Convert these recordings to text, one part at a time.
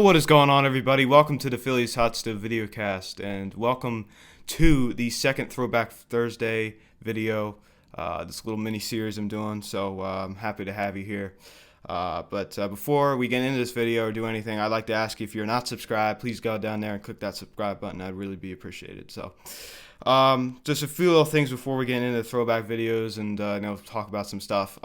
what is going on, everybody? Welcome to the Phillies Hot Stove Videocast, and welcome to the second Throwback Thursday video, this little mini-series I'm doing, so I'm happy to have you here. But before we get into this video or do anything, I'd like to ask you, if you're not subscribed, please go down there and click that subscribe button. I'd really be appreciated. So just a few little things before we get into the throwback videos and talk about some stuff.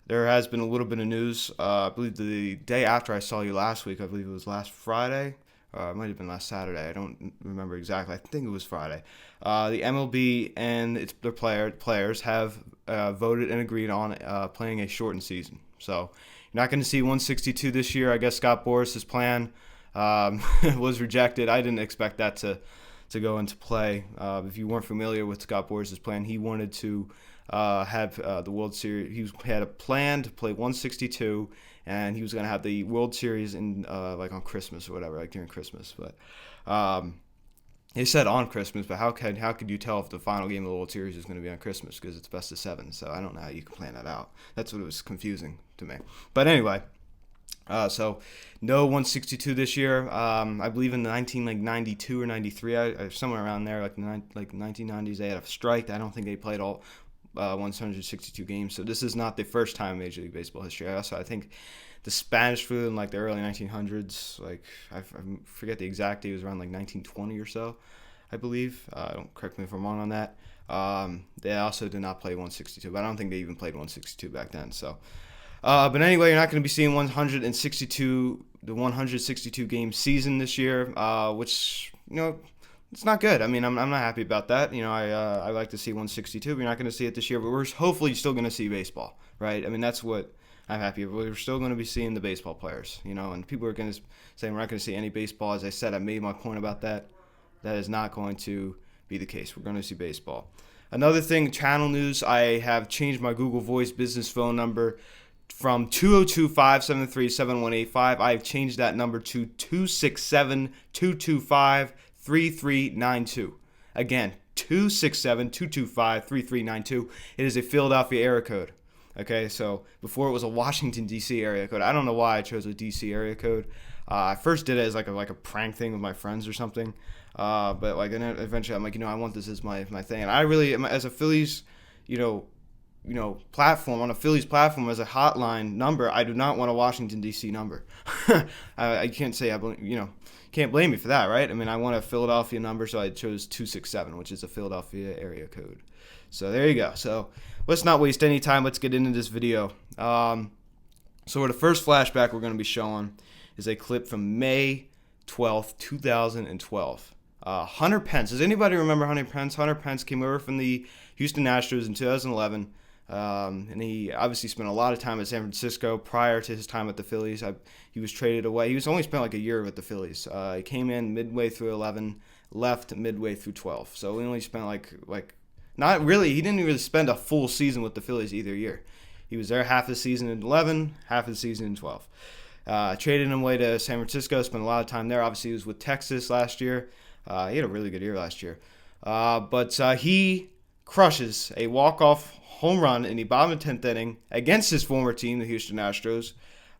There has been a little bit of news. I believe the day after I saw you last week, I believe it was last Friday. It might have been last Saturday. I don't remember exactly. I think it was Friday. The MLB and their players have voted and agreed on playing a shortened season. So you're not going to see 162 this year. I guess Scott Boras' plan was rejected. I didn't expect that to go into play. If you weren't familiar with Scott Boras' plan, he wanted to have the World Series. He had a plan to play 162, and he was going to have the World Series in like on Christmas or whatever, like during Christmas. But he said on Christmas, but how could you tell if the final game of the World Series is going to be on Christmas, because it's best of 7? So I don't know how you can plan that out. That's what it was confusing to me. But anyway, so no 162 this year. I believe in 1992 or 93, somewhere around there, like 1990s, they had a strike. I don't think they played all 162 games. So this is not the first time in Major League Baseball history. I think the Spanish flu in like the early 1900s, like I forget the exact date, it was around like 1920 or so, I believe. Don't correct me if I'm wrong on that. They also did not play 162, but I don't think they even played 162 back then. So, but anyway, you're not going to be seeing the 162 game season this year, which it's not good. I mean, I'm not happy about that. I like to see 162. We're not going to see it this year, but we're hopefully still going to see baseball, right? I mean, that's what I'm happy about. We're still going to be seeing the baseball players, and people are going to say we're not going to see any baseball. As I said, I made my point about that. That is not going to be the case. We're going to see baseball. Another thing, channel news, I have changed my Google Voice business phone number from 202-573-7185. I have changed that number to 267-225-3392. Again, 267-225-3392. It is a Philadelphia area code. Okay, so before it was a Washington, D.C. area code. I don't know why I chose a D.C. area code. I first did it as like a prank thing with my friends or something. But then eventually I'm like, I want this as my thing. And I really, as a Phillies, platform, on a Phillies platform, as a hotline number, I do not want a Washington, D.C. number. I can't say can't blame me for that, right? I mean, I want a Philadelphia number, so I chose 267, which is a Philadelphia area code. So there you go. So let's not waste any time. Let's get into this video. So the first flashback we're going to be showing is a clip from May 12th, 2012. Hunter Pence. Does anybody remember Hunter Pence? Hunter Pence came over from the Houston Astros in 2011. And he obviously spent a lot of time at San Francisco prior to his time at the Phillies. He was traded away. He was only spent like a year with the Phillies. He came in midway through 11, left midway through 12. So he only spent not really. He didn't really spend a full season with the Phillies either year. He was there half the season in 11, half the season in 12. Traded him away to San Francisco. Spent a lot of time there. Obviously, he was with Texas last year. He had a really good year last year. But he crushes a walk-off home run in the bottom of the 10th inning against his former team, the Houston Astros,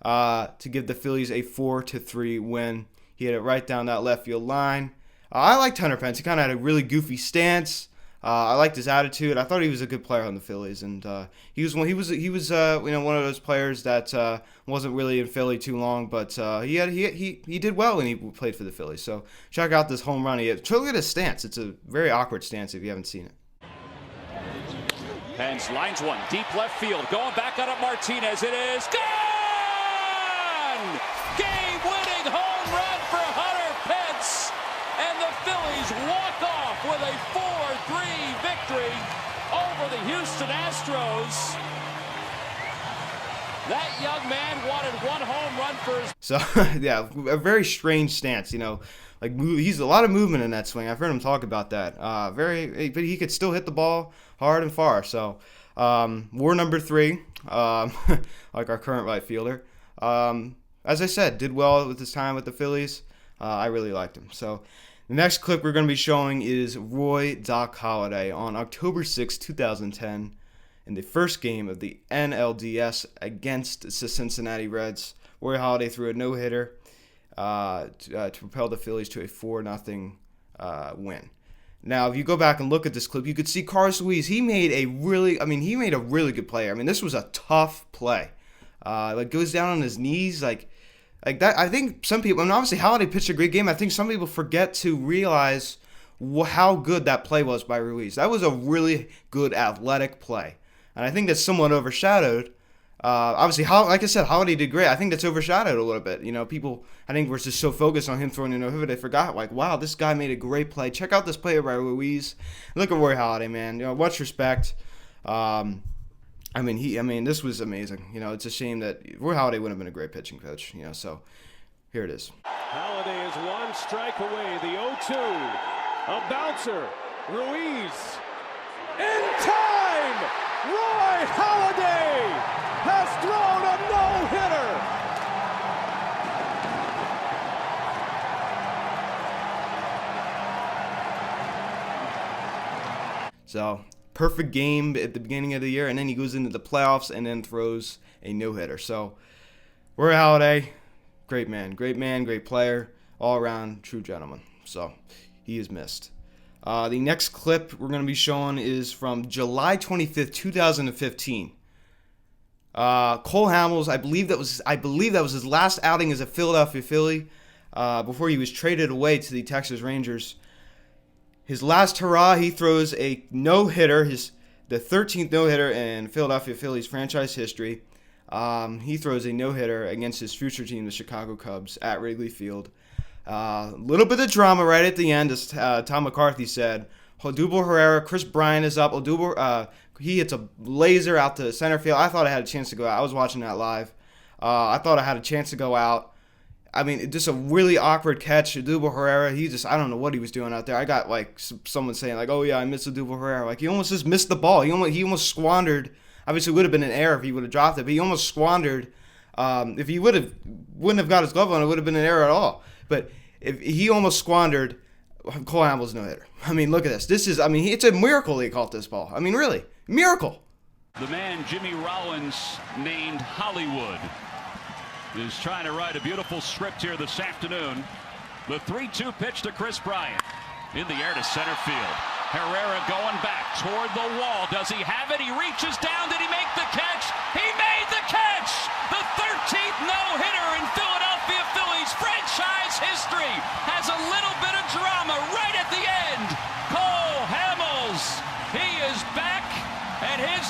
to give the Phillies a 4-3 win. He hit it right down that left field line. I liked Hunter Pence. He kind of had a really goofy stance. I liked his attitude. I thought he was a good player on the Phillies, and he was one of those players that wasn't really in Philly too long, but he did well when he played for the Phillies. So check out this home run. Look at his stance. It's a very awkward stance if you haven't seen it. Pence lines one, deep left field, going back on it, Martinez, it is gone! Game-winning home run for Hunter Pence, and the Phillies walk off with a 4-3 victory over the Houston Astros. That young man wanted one home run for his... So, yeah, a very strange stance, he's a lot of movement in that swing. I've heard him talk about that. But he could still hit the ball hard and far. So, war number 3, like our current right fielder. As I said, did well with his time with the Phillies. I really liked him. So, the next clip we're going to be showing is Roy Doc Halladay on October 6, 2010, in the first game of the NLDS against the Cincinnati Reds. Roy Halladay threw a no-hitter. to propel the Phillies to a 4-0 win. Now, if you go back and look at this clip, you could see Carlos Ruiz. He made a really good play. I mean, this was a tough play. Goes down on his knees, like that. I think some people, and obviously Halladay pitched a great game. I think some people forget to realize how good that play was by Ruiz. That was a really good athletic play, and I think that's somewhat overshadowed. Obviously, like I said, Halladay did great. I think that's overshadowed a little bit. People, I think, were just so focused on him throwing a no-hitter, they forgot, wow, this guy made a great play. Check out this play by Ruiz. Look at Roy Halladay, man. Much respect. This was amazing. It's a shame that Roy Halladay would have been a great pitching coach. So here it is. Halladay is one strike away. The 0-2, a bouncer. Ruiz in time. Roy Halladay has thrown a no-hitter. So, perfect game at the beginning of the year, and then he goes into the playoffs and then throws a no-hitter. So, Roy Halladay, great man, great player, all around true gentleman. So, he is missed. The next clip we're going to be showing is from July 25th, 2015. Cole Hamels, I believe that was his last outing as a Philadelphia Philly before he was traded away to the Texas Rangers. His last hurrah, he throws a no-hitter, the 13th no-hitter in Philadelphia Phillies franchise history. He throws a no-hitter against his future team, the Chicago Cubs, at Wrigley Field. A little bit of drama right at the end, as Tom McCarthy said. Odubel Herrera, Chris Bryant is up. He hits a laser out to center field. I thought I had a chance to go out. I was watching that live. I thought I had a chance to go out. I mean, just a really awkward catch. Odubel Herrera, I don't know what he was doing out there. I got someone saying oh yeah, I missed Odubel Herrera. He almost just missed the ball. He almost squandered. Obviously, it would have been an error if he would have dropped it, but he almost squandered. If he wouldn't have got his glove on, it would have been an error at all. But if he almost squandered Cole Hamels no-hitter. I mean, look at this. It's a miracle he caught this ball. I mean, really, miracle. The man Jimmy Rollins, named Hollywood, is trying to write a beautiful script here this afternoon. The 3-2 pitch to Chris Bryant. In the air to center field. Herrera going back toward the wall. Does he have it? He reaches down. Did he make the catch? He made the catch! The 13th no-hitter in Philadelphia Phillies franchise history has a little bit of drama right at the end. Cole Hamels, he is back, and his...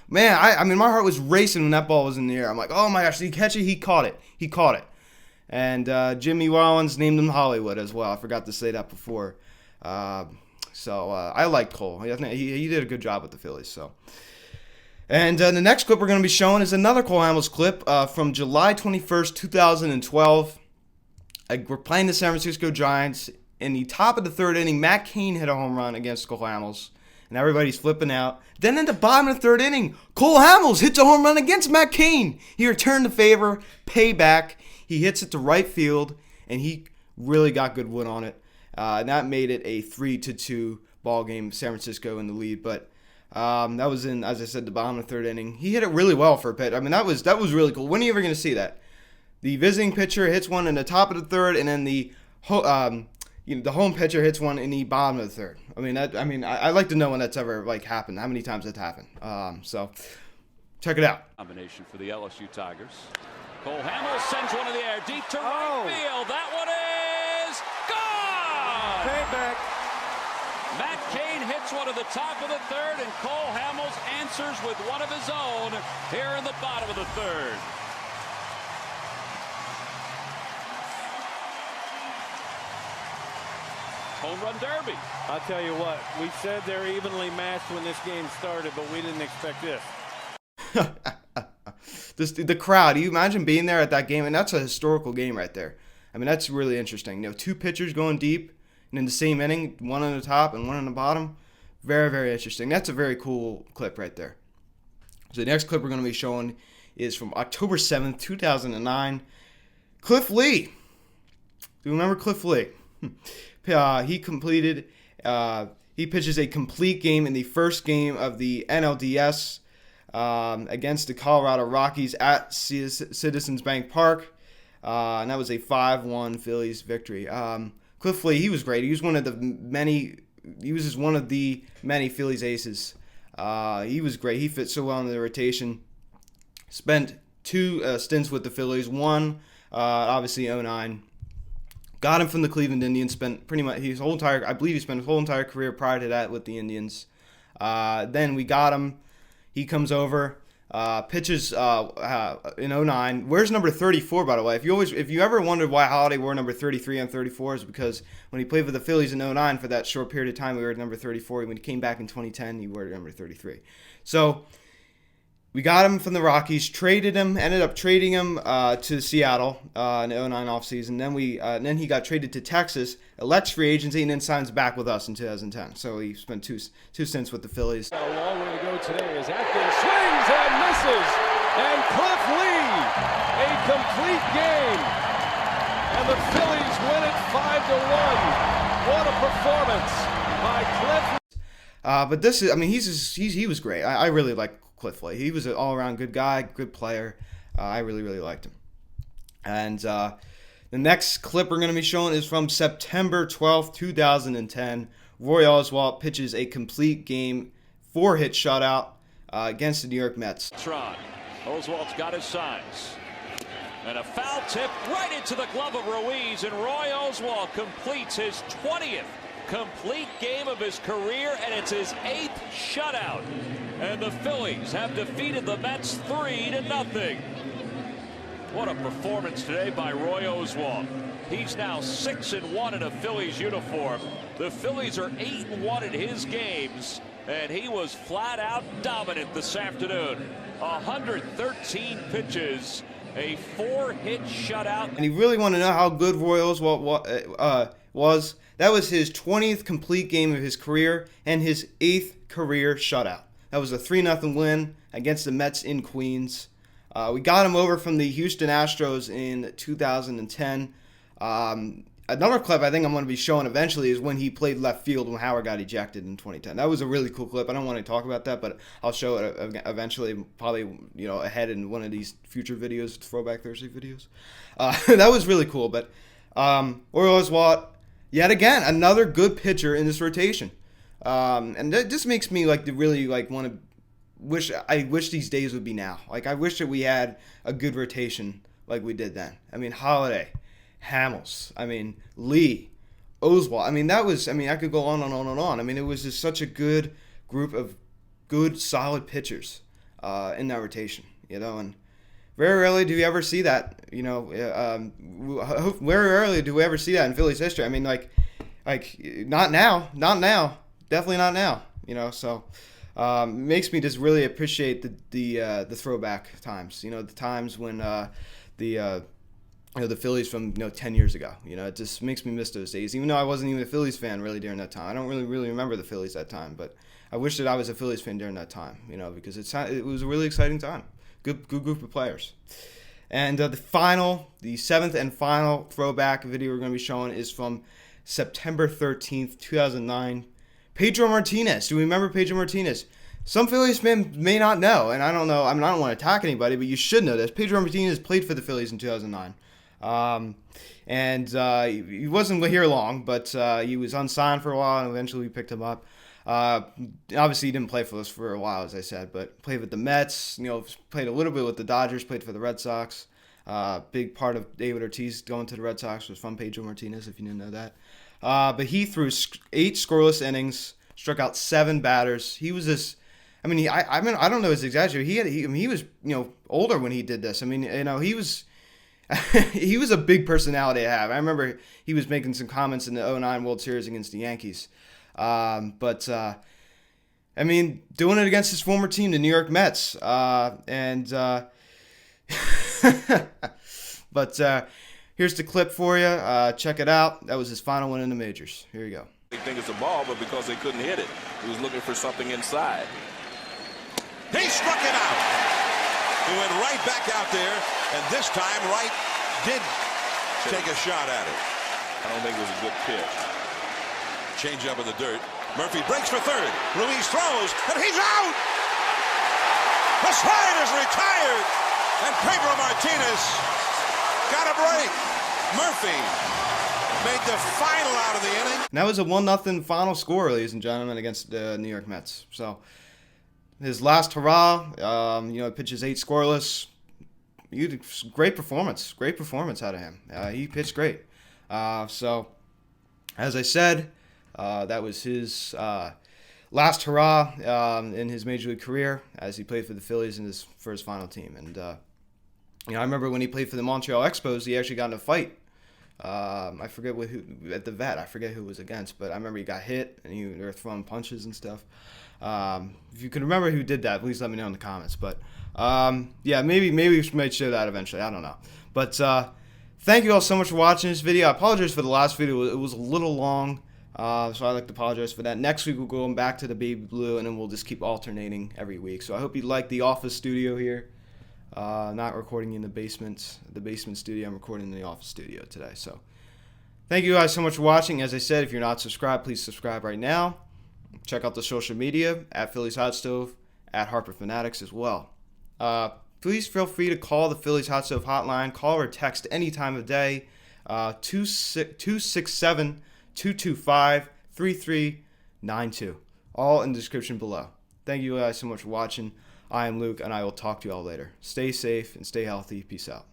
Man, I mean, my heart was racing when that ball was in the air. I'm like, oh my gosh, did he catch it? He caught it. And Jimmy Rollins named him Hollywood as well. I forgot to say that before. So I like Cole. He did a good job with the Phillies. So, and the next clip we're going to be showing is another Cole Hamels clip from July 21st, 2012. We're playing the San Francisco Giants. In the top of the third inning, Matt Cain hit a home run against Cole Hamels. And everybody's flipping out. Then in the bottom of the third inning, Cole Hamels hits a home run against Matt Cain. He returned the favor, payback. He hits it to right field, and he really got good wood on it. And that made it a 3-2 ball game. San Francisco in the lead, but that was in, as I said, the bottom of the third inning. He hit it really well for a pitch. I mean, that was really cool. When are you ever going to see that? The visiting pitcher hits one in the top of the third, and then the home pitcher hits one in the bottom of the third. I like to know when that's ever happened. How many times that's happened? So check it out. Combination for the LSU Tigers. Cole Hamels sends one in the air deep to right field. That one is gone. Payback. Matt Cain hits one at the top of the third, and Cole Hamels answers with one of his own here in the bottom of the third. Home run derby. I'll tell you what, we said they're evenly matched when this game started, but we didn't expect this. The crowd, you imagine being there at that game, and that's a historical game right there. I mean, that's really interesting. Two pitchers going deep, and in the same inning, one on the top and one on the bottom. Very, very interesting. That's a very cool clip right there. So the next clip we're going to be showing is from October 7th, 2009. Cliff Lee. Do you remember Cliff Lee? He pitches a complete game in the first game of the NLDS against the Colorado Rockies at Citizens Bank Park. and that was a 5-1 Phillies victory. Cliff Lee, he was great. He was one of the many Phillies aces. He was great. He fit so well in the rotation. Spent 2 stints with the Phillies. One, obviously, 2009. Got him from the Cleveland Indians. Spent pretty much his whole entire, I believe he spent his whole entire career prior to that with the Indians. Then we got him. He comes over, pitches in 2009. Wears number 34, by the way. If you ever wondered why Holiday wore number 33 and 34, is because when he played for the Phillies in 2009 for that short period of time, he wore number 34. When he came back in 2010, he wore number 33. So we got him from the Rockies, ended up trading him to Seattle in the 2009 offseason. Then he got traded to Texas, elects free agency, and then signs back with us in 2010. So he spent two stints with the Phillies. Got a long way to go today as Atkins swings and misses. And Cliff Lee, a complete game. And the Phillies win it 5-1. What a performance by Cliff. But this is, I mean, he was great. I really like Cliff Lee. He was an all-around good guy, good player. I really, really liked him. And the next clip we're going to be showing is from September 12th, 2010. Roy Oswalt pitches a complete game, 4-hit shutout against the New York Mets. Oswalt's got his signs. And a foul tip right into the glove of Ruiz, and Roy Oswalt completes his 20th complete game of his career, and it's his 8th shutout. And the Phillies have defeated the Mets 3-0. What a performance today by Roy Oswalt. He's now 6-1 in a Phillies uniform. The Phillies are 8-1 in his games, and he was flat out dominant this afternoon. 113 pitches, a 4-hit shutout. And you really want to know how good Roy Oswalt was? That was his 20th complete game of his career and his 8th career shutout. That was a 3-0 win against the Mets in Queens. We got him over from the Houston Astros in 2010. Another clip I think I'm going to be showing eventually is when he played left field when Howard got ejected in 2010. That was a really cool clip. I don't want to talk about that, but I'll show it eventually, probably ahead in one of these future videos, Throwback Thursday videos. That was really cool. But Roy Oswalt, yet again, another good pitcher in this rotation. And that just makes me really want to wish these days would be now. I wish that we had a good rotation like we did then. I mean, Holiday, Hamels, Lee, Oswalt. I could go on and on and on. It was just such a good group of good, solid pitchers in that rotation, and very rarely do you ever see that, very rarely do we ever see that in Phillies history. Not now, definitely not now, so makes me just really appreciate the throwback times, the times when the Phillies from 10 years ago. It just makes me miss those days. Even though I wasn't even a Phillies fan really during that time, I don't really remember the Phillies that time. But I wish that I was a Phillies fan during that time. Because it was a really exciting time. Good group of players. And the 7th and final throwback video we're going to be showing is from September 13th, 2009. Pedro Martinez. Do we remember Pedro Martinez? Some Phillies fans may not know, and I don't know. I don't want to attack anybody, but you should know this. Pedro Martinez played for the Phillies in 2009. He wasn't here long, but he was unsigned for a while, and eventually we picked him up. Obviously, he didn't play for us for a while, as I said, but played with the Mets. Played a little bit with the Dodgers. Played for the Red Sox. Big part of David Ortiz going to the Red Sox was from Pedro Martinez, if you didn't know that. But he threw 8 scoreless innings, struck out 7 batters. He was this. I don't know his exact age. He was older when he did this. He was. He was a big personality to have. I remember he was making some comments in the 2009 World Series against the Yankees. But doing it against his former team, the New York Mets. But here's the clip for you. Check it out. That was his final one in the majors. Here you go. They think it's a ball, but because they couldn't hit it, he was looking for something inside. He struck it out. He went right back out there, and this time Wright did take a shot at it. I don't think it was a good pitch. Change up in the dirt. Murphy breaks for third. Ruiz throws, and he's out! The slide is retired, and Pedro Martinez Got a break. Murphy made the final out of the inning. And that was a 1-0 final score, ladies and gentlemen, against the New York Mets. So his last hurrah, pitches 8 scoreless. Great performance out of him. He pitched great. So, as I said, that was his last hurrah in his major league career as he played for the Phillies for his final team. And I remember when he played for the Montreal Expos, he actually got in a fight. I forget who at the vet. I forget who it was against, but I remember he got hit and they were throwing punches and stuff. If you can remember who did that, please let me know in the comments. But maybe we might show that eventually. I don't know. But thank you all so much for watching this video. I apologize for the last video. It was a little long, so I'd like to apologize for that. Next week we'll go back to the baby blue, and then we'll just keep alternating every week. So I hope you like the office studio here. Not recording in the basement studio. I'm recording in the office studio today. So thank you guys so much for watching. As I said, if you're not subscribed, please subscribe right now. Check out the social media at Phillies Hot Stove, at Harper Fanatics as well. Please feel free to call the Phillies Hot Stove hotline. Call or text any time of day. 267-225-3392. All in the description below. Thank you guys so much for watching. I am Luke, and I will talk to you all later. Stay safe and stay healthy. Peace out.